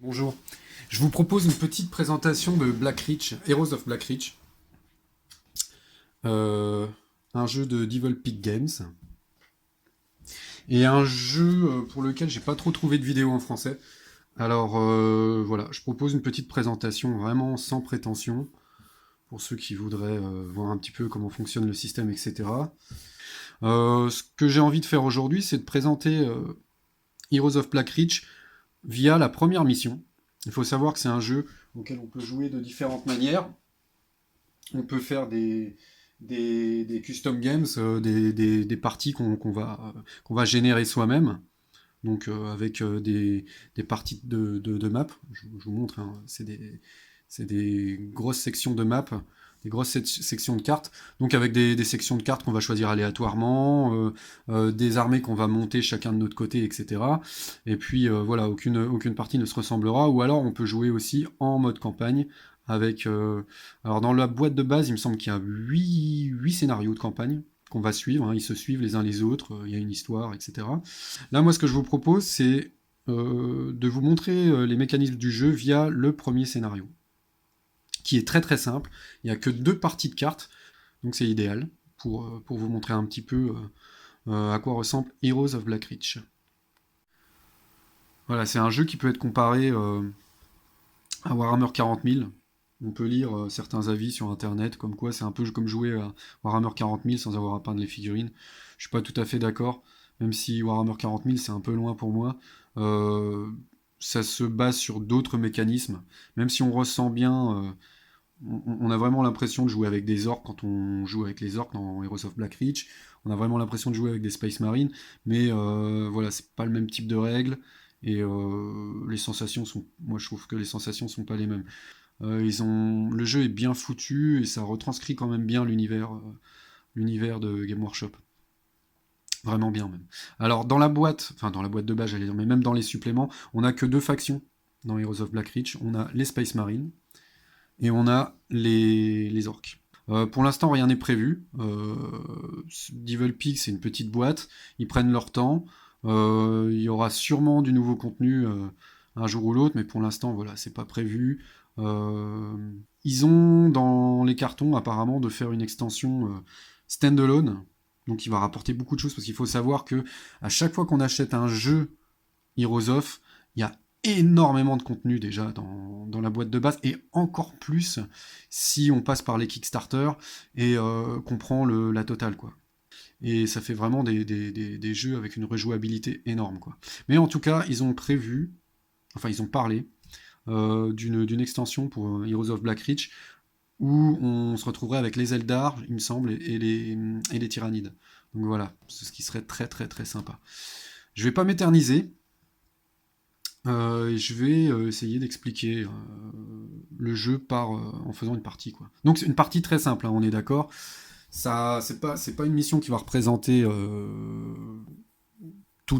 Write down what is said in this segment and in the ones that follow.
Bonjour, je vous propose une petite présentation de Blackreach, Heroes of Blackreach, euh, un jeu de Devil Peak Games, et un jeu pour lequel j'ai pas trop trouvé de vidéo en français. Alors voilà, je propose une petite présentation vraiment sans prétention, pour ceux qui voudraient voir un petit peu comment fonctionne le système, etc. Ce que j'ai envie de faire aujourd'hui, c'est de présenter Heroes of Blackreach via la première mission. Il faut savoir que c'est un jeu auquel on peut jouer de différentes manières. On peut faire des custom games, des parties qu'on va générer soi-même, donc avec des parties de map. Je vous montre, hein, c'est des grosses sections de map, des grosses sections de cartes, donc avec des sections de cartes qu'on va choisir aléatoirement, des armées qu'on va monter chacun de notre côté, etc. Et puis voilà, aucune partie ne se ressemblera, ou alors on peut jouer aussi en mode campagne, avec... alors dans la boîte de base, il me semble qu'il y a 8 scénarios de campagne qu'on va suivre, hein, ils se suivent les uns les autres, il y a une histoire, etc. Là, moi, ce que je vous propose, c'est de vous montrer les mécanismes du jeu via le premier scénario, qui est très très simple. Il n'y a que 2 parties de cartes, donc c'est idéal pour vous montrer un petit peu à quoi ressemble Heroes of Blackreach. Voilà, c'est un jeu qui peut être comparé à Warhammer 40 000. On peut lire certains avis sur internet, comme quoi c'est un peu comme jouer à Warhammer 40 000 sans avoir à peindre les figurines. Je suis pas tout à fait d'accord, même si Warhammer 40 000 c'est un peu loin pour moi. Euh, Ça se base sur d'autres mécanismes, même si on ressent bien. On a vraiment l'impression de jouer avec des orques quand on joue avec les orques dans Heroes of Blackreach. On a vraiment l'impression de jouer avec des Space Marines, mais voilà, c'est pas le même type de règles. Et les sensations sont, moi je trouve que les sensations sont pas les mêmes. Le jeu est bien foutu et ça retranscrit quand même bien l'univers de Game Workshop. Vraiment bien même. Alors dans la boîte de base j'allais dire, mais même dans les suppléments, on a que 2 factions dans Heroes of Blackreach. On a les Space Marines et on a les orques. Pour l'instant, rien n'est prévu. Devil Peak, c'est une petite boîte. Ils prennent leur temps. Il y aura sûrement du nouveau contenu un jour ou l'autre, mais pour l'instant, voilà, c'est pas prévu. Euh, Ils ont dans les cartons apparemment de faire une extension standalone, donc il va rapporter beaucoup de choses parce qu'il faut savoir que à chaque fois qu'on achète un jeu Heroes of, il y a énormément de contenu déjà dans la boîte de base, et encore plus si on passe par les Kickstarter et qu'on prend la totale, quoi. Et ça fait vraiment des jeux avec une rejouabilité énorme, quoi. Mais en tout cas, ils ont parlé d'une extension pour Heroes of Blackreach où on se retrouverait avec les Eldar, il me semble, et les Tyrannides. Donc voilà, c'est ce qui serait très très très sympa. Je vais pas m'éterniser. Je vais essayer d'expliquer le jeu en faisant une partie, quoi. Donc c'est une partie très simple, hein, on est d'accord. Ça, c'est pas une mission qui va représenter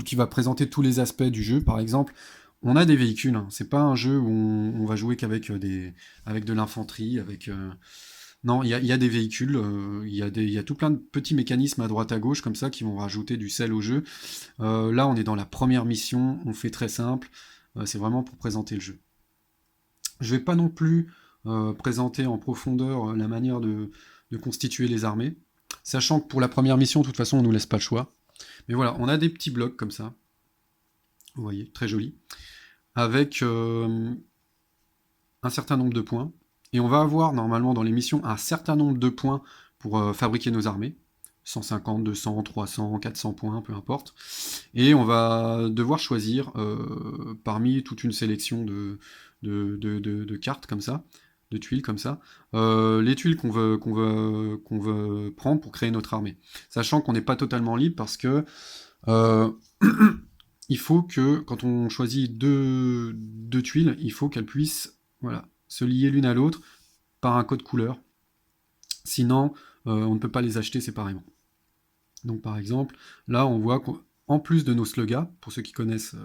qui va présenter tous les aspects du jeu. Par exemple, on a des véhicules, hein. C'est pas un jeu où on va jouer qu'avec avec de l'infanterie, avec non, il y a des véhicules, il y a tout plein de petits mécanismes à droite à gauche comme ça qui vont rajouter du sel au jeu. Là, on est dans la première mission, on fait très simple. C'est vraiment pour présenter le jeu. Je vais pas non plus présenter en profondeur la manière de constituer les armées, sachant que pour la première mission, de toute façon, on nous laisse pas le choix. Mais voilà, on a des petits blocs comme ça, vous voyez, très jolis, avec un certain nombre de points. Et on va avoir normalement dans les missions un certain nombre de points pour fabriquer nos armées. 150, 200, 300, 400 points, peu importe. Et on va devoir choisir parmi toute une sélection de cartes comme ça, de tuiles comme ça, les tuiles qu'on veut prendre pour créer notre armée. Sachant qu'on n'est pas totalement libre parce que euh, il faut que, quand on choisit deux tuiles, il faut qu'elles puissent, voilà, se lier l'une à l'autre par un code couleur. Sinon, on ne peut pas les acheter séparément. Donc par exemple, là on voit qu'en plus de nos slugas, pour ceux qui connaissent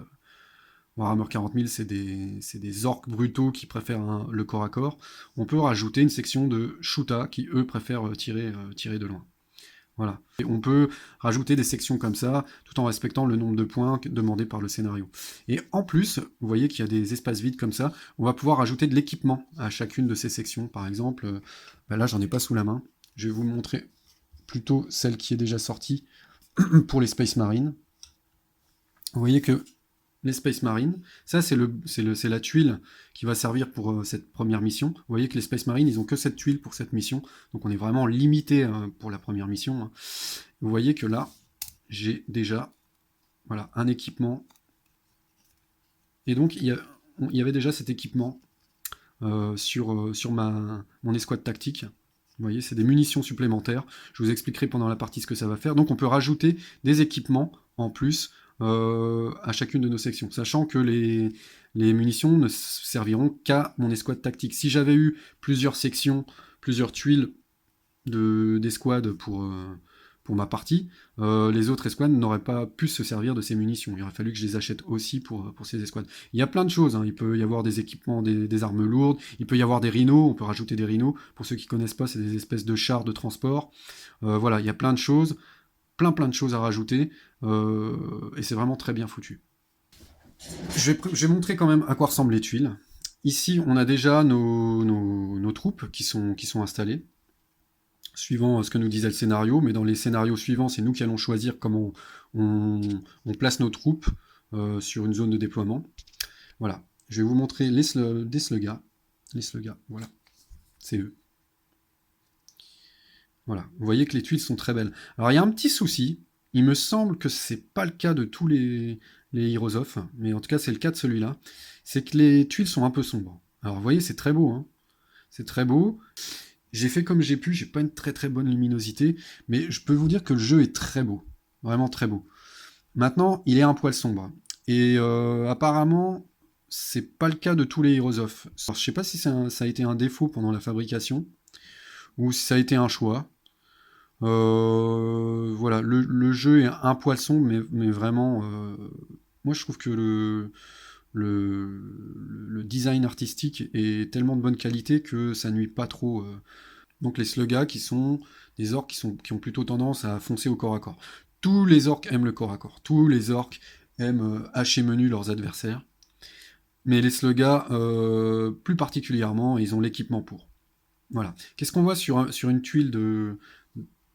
Warhammer 40 000, c'est des orques brutaux qui préfèrent le corps à corps, on peut rajouter une section de shoota qui eux préfèrent tirer de loin. Voilà. Et on peut rajouter des sections comme ça, tout en respectant le nombre de points demandé par le scénario. Et en plus, vous voyez qu'il y a des espaces vides comme ça, on va pouvoir ajouter de l'équipement à chacune de ces sections. Par exemple, là j'en ai pas sous la main, je vais vous montrer plutôt celle qui est déjà sortie pour les Space Marines. Vous voyez que les Space Marines, ça c'est la tuile qui va servir pour cette première mission. Vous voyez que les Space Marines, ils ont que cette tuile pour cette mission, donc on est vraiment limité pour la première mission, hein. Vous voyez que là, j'ai déjà voilà, un équipement. Et donc, il y avait déjà cet équipement sur mon escouade tactique. Vous voyez, c'est des munitions supplémentaires. Je vous expliquerai pendant la partie ce que ça va faire. Donc, on peut rajouter des équipements en plus à chacune de nos sections, sachant que les munitions ne serviront qu'à mon escouade tactique. Si j'avais eu plusieurs sections, plusieurs tuiles d'escouade pour ma partie, les autres escouades n'auraient pas pu se servir de ces munitions. Il aurait fallu que je les achète aussi pour ces escouades. Il y a plein de choses, hein. Il peut y avoir des équipements, des armes lourdes, il peut y avoir des rhinos, on peut rajouter des rhinos. Pour ceux qui ne connaissent pas, c'est des espèces de chars de transport. Voilà, il y a plein de choses, plein de choses à rajouter, et c'est vraiment très bien foutu. Je vais montrer quand même à quoi ressemblent les tuiles. Ici, on a déjà nos troupes qui sont installées, suivant ce que nous disait le scénario, mais dans les scénarios suivants, c'est nous qui allons choisir comment on place nos troupes sur une zone de déploiement. Voilà, je vais vous montrer des slugas. Les slugas, voilà, c'est eux. Voilà, vous voyez que les tuiles sont très belles. Alors il y a un petit souci, il me semble que c'est pas le cas de tous les Heroes of, mais en tout cas c'est le cas de celui-là, c'est que les tuiles sont un peu sombres. Alors vous voyez, c'est très beau, hein. C'est très beau. J'ai fait comme j'ai pu, j'ai pas une très bonne luminosité, mais je peux vous dire que le jeu est très beau, vraiment très beau. Maintenant, il est un poil sombre, et apparemment, c'est pas le cas de tous les Heroes of. Alors, je sais pas si ça a été un défaut pendant la fabrication, ou si ça a été un choix. Voilà, le jeu est un poil sombre, mais vraiment, moi je trouve que le design artistique est tellement de bonne qualité que ça nuit pas trop. Donc les slugas qui sont des orques qui ont plutôt tendance à foncer au corps à corps. Tous les orques aiment le corps à corps. Tous les orques aiment hacher menu leurs adversaires. Mais les slugas, plus particulièrement, ils ont l'équipement pour. Voilà. Qu'est-ce qu'on voit sur une tuile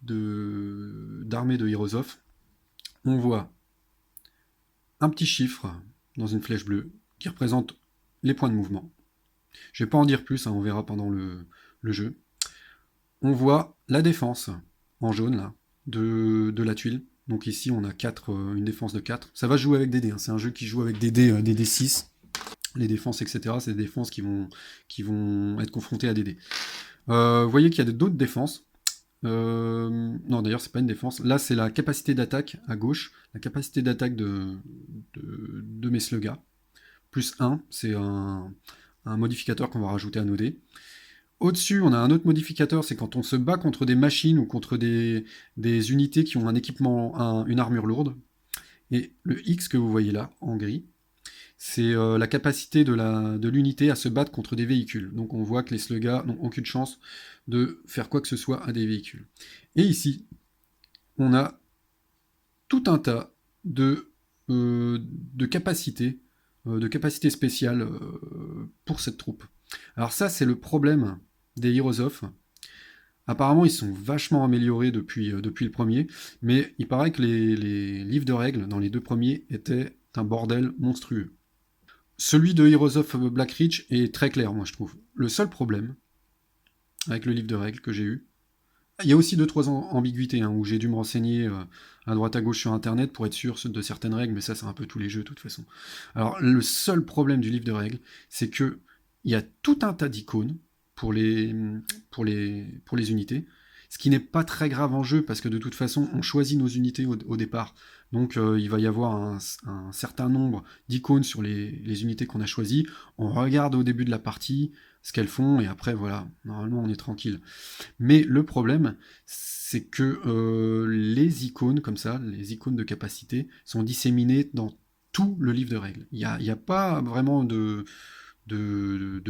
d'armée de Heroes of? On voit un petit chiffre dans une flèche bleue qui représente les points de mouvement. Je ne vais pas en dire plus, hein, on verra pendant le jeu. On voit la défense en jaune là, de la tuile. Donc ici on a une défense de 4. Ça va jouer avec des dés, hein. C'est un jeu qui joue avec des dés 6. Les défenses, etc. C'est des défenses qui vont être confrontées à des dés. Vous voyez qu'il y a d'autres défenses. Non, d'ailleurs, c'est pas une défense. Là, c'est la capacité d'attaque à gauche. La capacité d'attaque de mes slugas. Plus 1, c'est un modificateur qu'on va rajouter à nos dés. Au-dessus, on a un autre modificateur, c'est quand on se bat contre des machines ou contre des unités qui ont un équipement, une armure lourde. Et le X que vous voyez là, en gris, c'est la capacité de l'unité à se battre contre des véhicules. Donc on voit que les slugas n'ont aucune chance de faire quoi que ce soit à des véhicules. Et ici, on a tout un tas de capacités spéciales pour cette troupe. Alors ça, c'est le problème des Heroes of. Apparemment, ils sont vachement améliorés depuis le premier, mais il paraît que les livres de règles dans les deux premiers étaient un bordel monstrueux. Celui de Heroes of Black Reach est très clair, moi je trouve. Le seul problème avec le livre de règles que j'ai eu, il y a aussi 2-3 ambiguïtés, hein, où j'ai dû me renseigner à droite à gauche sur internet pour être sûr de certaines règles, mais ça c'est un peu tous les jeux de toute façon. Alors le seul problème du livre de règles, c'est que il y a tout un tas d'icônes pour les unités, ce qui n'est pas très grave en jeu parce que de toute façon on choisit nos unités au départ. Donc il va y avoir un certain nombre d'icônes sur les unités qu'on a choisies. On regarde au début de la partie ce qu'elles font et après voilà, normalement on est tranquille. Mais le problème, c'est que les icônes comme ça, les icônes de capacité, sont disséminées dans tout le livre de règles. Il n'y a pas vraiment de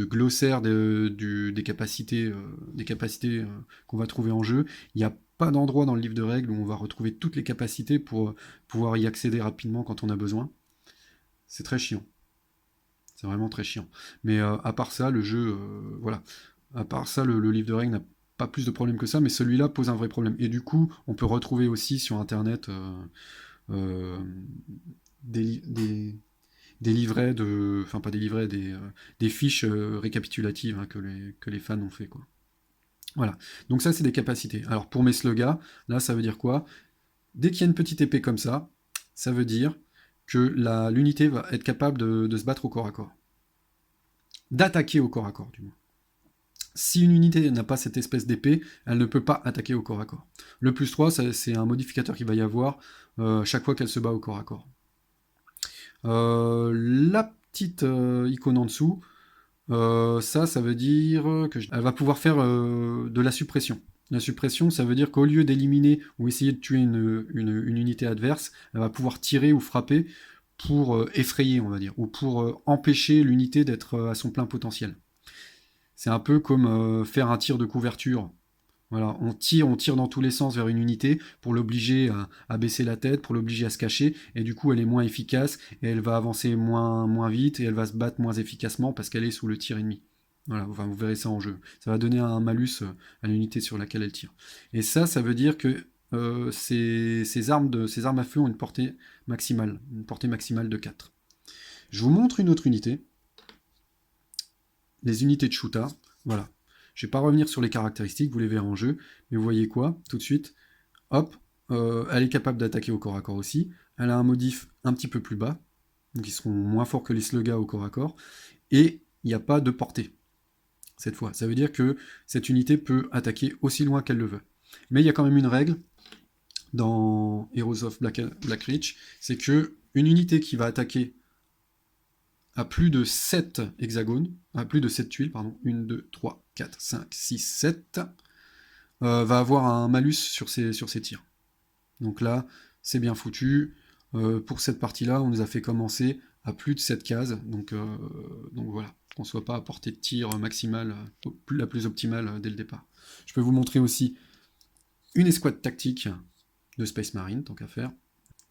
glossaire des capacités qu'on va trouver en jeu. Il n'y a pas d'endroit dans le livre de règles où on va retrouver toutes les capacités pour pouvoir y accéder rapidement quand on a besoin. C'est très chiant. C'est vraiment très chiant. Mais à part ça, le jeu, voilà. À part ça, le livre de règles n'a pas plus de problèmes que ça, mais celui-là pose un vrai problème. Et du coup, on peut retrouver aussi sur Internet euh, des livrets de... Enfin, pas des livrets, des fiches récapitulatives hein, que les fans ont fait, quoi. Voilà. Donc ça, c'est des capacités. Alors, pour mes slogans, là, ça veut dire quoi? Dès qu'il y a une petite épée comme ça veut dire que l'unité va être capable de se battre au corps à corps. D'attaquer au corps à corps, du moins. Si une unité n'a pas cette espèce d'épée, elle ne peut pas attaquer au corps à corps. Le plus 3, c'est un modificateur qu'il va y avoir chaque fois qu'elle se bat au corps à corps. La petite icône en dessous, ça veut dire elle va pouvoir faire de la suppression. La suppression, ça veut dire qu'au lieu d'éliminer ou essayer de tuer une unité adverse, elle va pouvoir tirer ou frapper pour effrayer, on va dire, ou pour empêcher l'unité d'être à son plein potentiel. C'est un peu comme faire un tir de couverture. Voilà, on tire dans tous les sens vers une unité pour l'obliger à baisser la tête, pour l'obliger à se cacher, et du coup elle est moins efficace, et elle va avancer moins vite, et elle va se battre moins efficacement parce qu'elle est sous le tir ennemi. Voilà, enfin, vous verrez ça en jeu. Ça va donner un malus à l'unité sur laquelle elle tire. Et ça veut dire que ces armes à feu ont une portée maximale de 4. Je vous montre une autre unité, les unités de Shuta. Voilà. Je ne vais pas revenir sur les caractéristiques, vous les verrez en jeu, mais vous voyez quoi, tout de suite, hop, elle est capable d'attaquer au corps à corps aussi, elle a un modif un petit peu plus bas, donc ils seront moins forts que les slugas au corps à corps, et il n'y a pas de portée, cette fois. Ça veut dire que cette unité peut attaquer aussi loin qu'elle le veut. Mais il y a quand même une règle dans Heroes of Black Reach, c'est que une unité qui va attaquer à plus de 7 hexagones, à plus de 7 tuiles, pardon, 1, 2, 3, 4, 5, 6, 7, va avoir un malus sur ses tirs. Donc là, c'est bien foutu. Pour cette partie-là, on nous a fait commencer à plus de 7 cases, donc voilà, qu'on ne soit pas à portée de tir maximale, la plus optimale dès le départ. Je peux vous montrer aussi une escouade tactique de Space Marine, tant qu'à faire.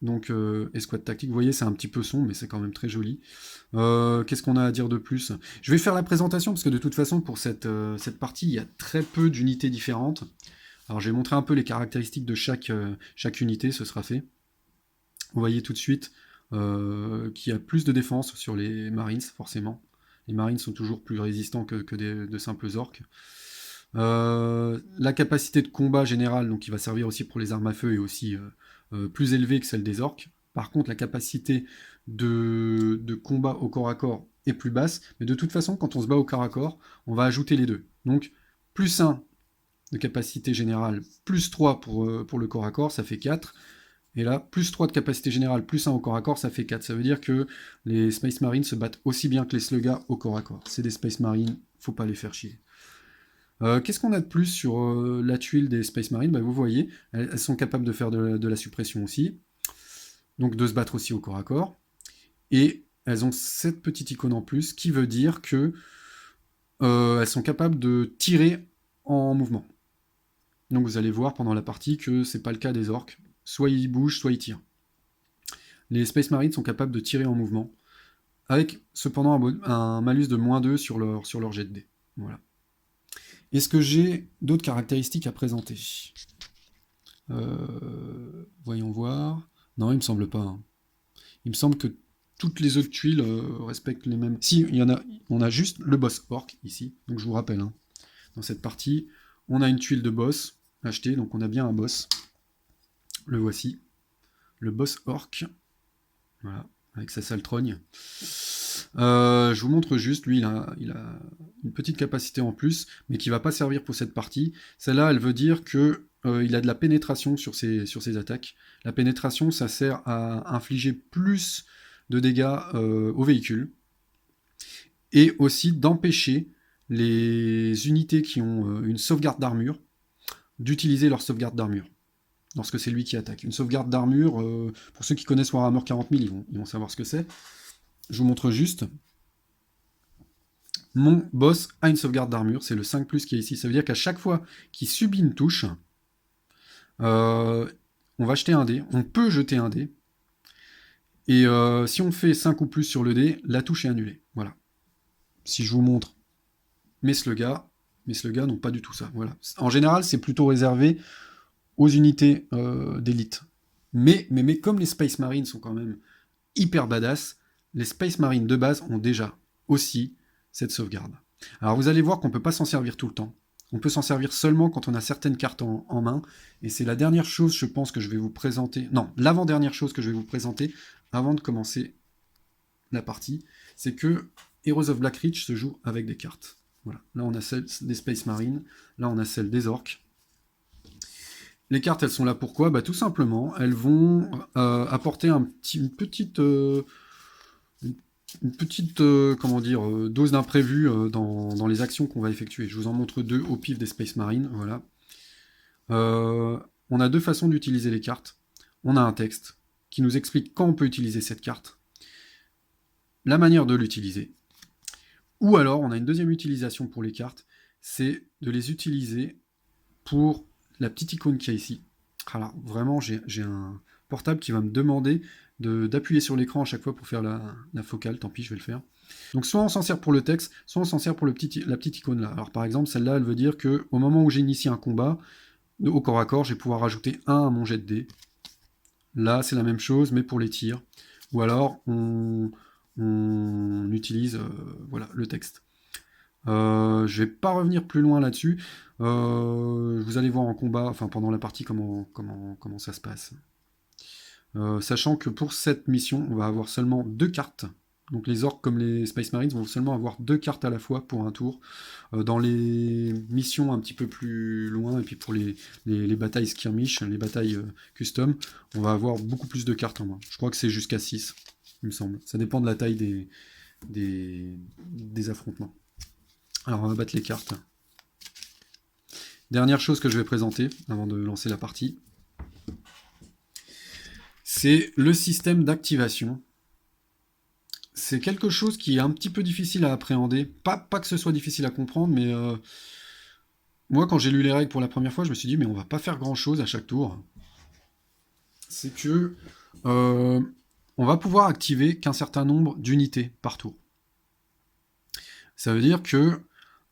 Donc escouade tactique, vous voyez c'est un petit peu sombre mais c'est quand même très joli. Qu'est-ce qu'on a à dire de plus? Je vais faire la présentation parce que de toute façon pour cette partie il y a très peu d'unités différentes. Alors je vais montrer un peu les caractéristiques de chaque unité, ce sera fait. Vous voyez tout de suite qu'il y a plus de défense sur les Marines forcément. Les Marines sont toujours plus résistants que de simples orques. La capacité de combat générale, donc qui va servir aussi pour les armes à feu, est aussi plus élevée que celle des orques. Par contre, la capacité de combat au corps à corps est plus basse, mais de toute façon, quand on se bat au corps à corps, on va ajouter les deux. Donc, plus 1 de capacité générale, plus 3 pour le corps à corps, ça fait 4. Et là, plus 3 de capacité générale, plus 1 au corps à corps, ça fait 4. Ça veut dire que les Space Marines se battent aussi bien que les slugas au corps à corps. C'est des Space Marines, faut pas les faire chier. Qu'est-ce qu'on a de plus sur la tuile des Space Marines? Vous voyez, elles sont capables de faire de la suppression aussi, donc de se battre aussi au corps à corps, et elles ont cette petite icône en plus qui veut dire que elles sont capables de tirer en mouvement. Donc vous allez voir pendant la partie que c'est pas le cas des orques, soit ils bougent, soit ils tirent. Les Space Marines sont capables de tirer en mouvement, avec cependant un malus de -2 sur leur jet de dés. Voilà. Est-ce que j'ai d'autres caractéristiques à présenter? Voyons voir. Non, il me semble pas. Hein. Il me semble que toutes les autres tuiles respectent les mêmes. Si, il y en a. On a juste le boss orc ici. Donc je vous rappelle, hein, dans cette partie, on a une tuile de boss achetée, donc on a bien un boss. Le voici. Le boss orc. Voilà, avec sa sale trogne. Je vous montre juste, lui il a une petite capacité en plus, mais qui va pas servir pour cette partie. Celle-là, elle veut dire que il a de la pénétration sur ses attaques. La pénétration, ça sert à infliger plus de dégâts au véhicule, et aussi d'empêcher les unités qui ont une sauvegarde d'armure d'utiliser leur sauvegarde d'armure lorsque c'est lui qui attaque. Une sauvegarde d'armure, pour ceux qui connaissent Warhammer 40 000, ils vont savoir ce que c'est. Je vous montre juste. Mon boss a une sauvegarde d'armure, c'est le 5+, qui est ici. Ça veut dire qu'à chaque fois qu'il subit une touche, Euh, on va jeter un dé, on peut jeter un dé, et si on fait 5 ou plus sur le dé, la touche est annulée. Voilà. Si je vous montre mes slugs n'ont pas du tout ça. Voilà. En général, c'est plutôt réservé aux unités d'élite. Mais comme les Space Marines sont quand même hyper badass, les Space Marines de base ont déjà aussi cette sauvegarde. Alors vous allez voir qu'on ne peut pas s'en servir tout le temps. On peut s'en servir seulement quand on a certaines cartes en main. Et c'est la dernière chose, je pense, que je vais vous présenter. Non, l'avant-dernière chose que je vais vous présenter avant de commencer la partie. C'est que Heroes of Blackreach se joue avec des cartes. Voilà. Là, on a celle des Space Marines. Là, on a celle des Orques. Les cartes, elles sont là pourquoi? Bah, tout simplement, elles vont apporter une petite comment dire, dose d'imprévu dans les actions qu'on va effectuer. Je vous en montre deux au pif des Space Marines. Voilà. On a deux façons d'utiliser les cartes. On a un texte qui nous explique quand on peut utiliser cette carte, la manière de l'utiliser. Ou alors, on a une deuxième utilisation pour les cartes, c'est de les utiliser pour la petite icône qu'il y a ici. Alors, vraiment, j'ai un portable qui va me demander d'appuyer sur l'écran à chaque fois pour faire la focale. Tant pis, je vais le faire. Donc, soit on s'en sert pour le texte, soit on s'en sert pour la petite icône là. Alors, par exemple, celle-là, elle veut dire que au moment où j'initie un combat, au corps à corps, je vais pouvoir rajouter 1 à mon jet de dés. Là, c'est la même chose, mais pour les tirs. Ou alors, on utilise voilà, le texte. Je vais pas revenir plus loin là-dessus. Vous allez voir en combat, enfin pendant la partie, comment ça se passe. Sachant que pour cette mission, on va avoir seulement 2 cartes. Donc les orques comme les Space Marines vont seulement avoir 2 cartes à la fois pour un tour. Dans les missions un petit peu plus loin, et puis pour les batailles skirmish, les batailles custom, on va avoir beaucoup plus de cartes en main. Je crois que c'est jusqu'à 6, il me semble. Ça dépend de la taille des affrontements. Alors on va battre les cartes. Dernière chose que je vais présenter avant de lancer la partie, c'est le système d'activation. C'est quelque chose qui est un petit peu difficile à appréhender. Pas que ce soit difficile à comprendre, mais moi quand j'ai lu les règles pour la première fois, je me suis dit mais on va pas faire grand chose à chaque tour. C'est que on va pouvoir activer qu'un certain nombre d'unités par tour. Ça veut dire que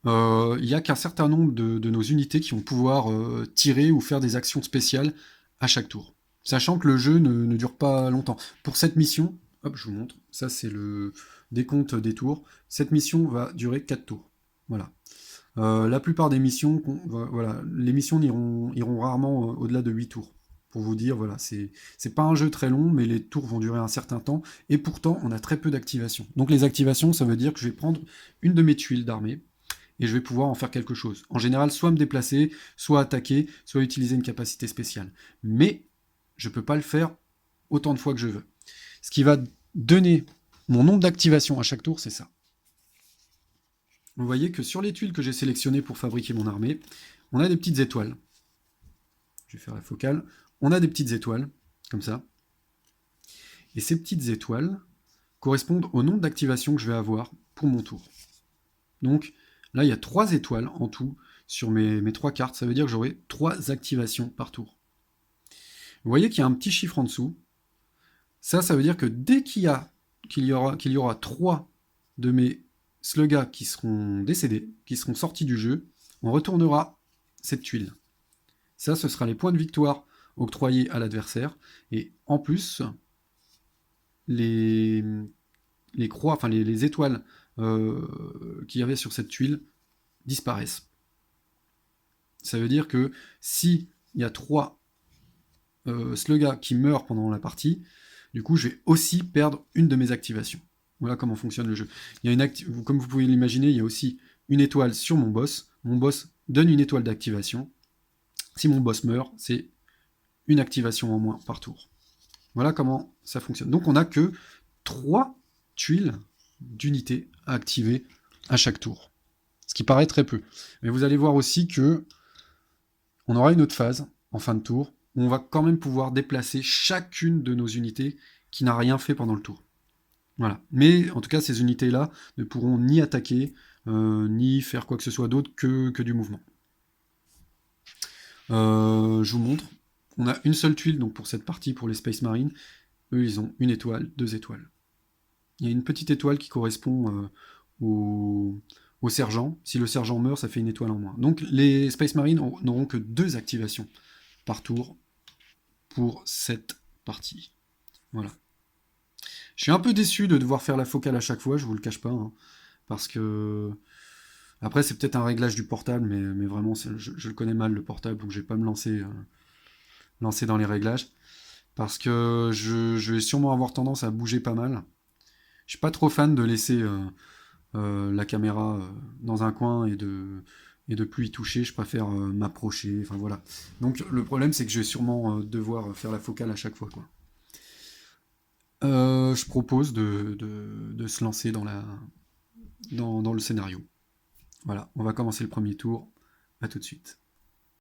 il n'y a qu'un certain nombre de nos unités qui vont pouvoir tirer ou faire des actions spéciales à chaque tour. Sachant que le jeu ne dure pas longtemps. Pour cette mission, hop, je vous montre, ça c'est le décompte des tours. Cette mission va durer 4 tours. Voilà. La plupart des missions, voilà, les missions iront rarement au-delà de 8 tours. Pour vous dire, voilà, c'est pas un jeu très long, mais les tours vont durer un certain temps, et pourtant on a très peu d'activations. Donc les activations, ça veut dire que je vais prendre une de mes tuiles d'armée, et je vais pouvoir en faire quelque chose. En général, soit me déplacer, soit attaquer, soit utiliser une capacité spéciale. Mais je ne peux pas le faire autant de fois que je veux. Ce qui va donner mon nombre d'activations à chaque tour, c'est ça. Vous voyez que sur les tuiles que j'ai sélectionnées pour fabriquer mon armée, on a des petites étoiles. Je vais faire la focale. On a des petites étoiles, comme ça. Et ces petites étoiles correspondent au nombre d'activations que je vais avoir pour mon tour. Donc, là, il y a 3 étoiles en tout sur mes 3 cartes. Ça veut dire que j'aurai 3 activations par tour. Vous voyez qu'il y a un petit chiffre en dessous. Ça veut dire que dès qu'il y aura 3 de mes slugas qui seront décédés, qui seront sortis du jeu, on retournera cette tuile. Ça, ce sera les points de victoire octroyés à l'adversaire. Et en plus, les croix, enfin les étoiles qu'il y avait sur cette tuile disparaissent. Ça veut dire que si il y a 3 slugas qui meurent pendant la partie, du coup je vais aussi perdre une de mes activations. Voilà comment fonctionne le jeu. Il y a comme vous pouvez l'imaginer, il y a aussi une étoile sur mon boss. Mon boss donne une étoile d'activation. Si mon boss meurt, c'est une activation en moins par tour. Voilà comment ça fonctionne. Donc on n'a que 3 tuiles d'unités à activer à chaque tour. Ce qui paraît très peu. Mais vous allez voir aussi que on aura une autre phase en fin de tour où on va quand même pouvoir déplacer chacune de nos unités qui n'a rien fait pendant le tour. Voilà. Mais en tout cas, ces unités-là ne pourront ni attaquer, ni faire quoi que ce soit d'autre que du mouvement. Je vous montre. On a une seule tuile donc pour cette partie, pour les Space Marines. Eux, ils ont une étoile, 2 étoiles. Il y a une petite étoile qui correspond au sergent. Si le sergent meurt, ça fait une étoile en moins. Donc les Space Marines n'auront que 2 activations par tour pour cette partie. Voilà. Je suis un peu déçu de devoir faire la focale à chaque fois, je vous le cache pas, hein, parce que... Après, c'est peut-être un réglage du portable, mais vraiment, je le connais mal, le portable, donc je vais pas me lancer dans les réglages. Parce que je vais sûrement avoir tendance à bouger pas mal. Je suis pas trop fan de laisser la caméra dans un coin et de plus y toucher. Je préfère m'approcher. Enfin voilà. Donc le problème, c'est que je vais sûrement devoir faire la focale à chaque fois, quoi. Je propose de se lancer dans le scénario. Voilà, on va commencer le premier tour. À tout de suite.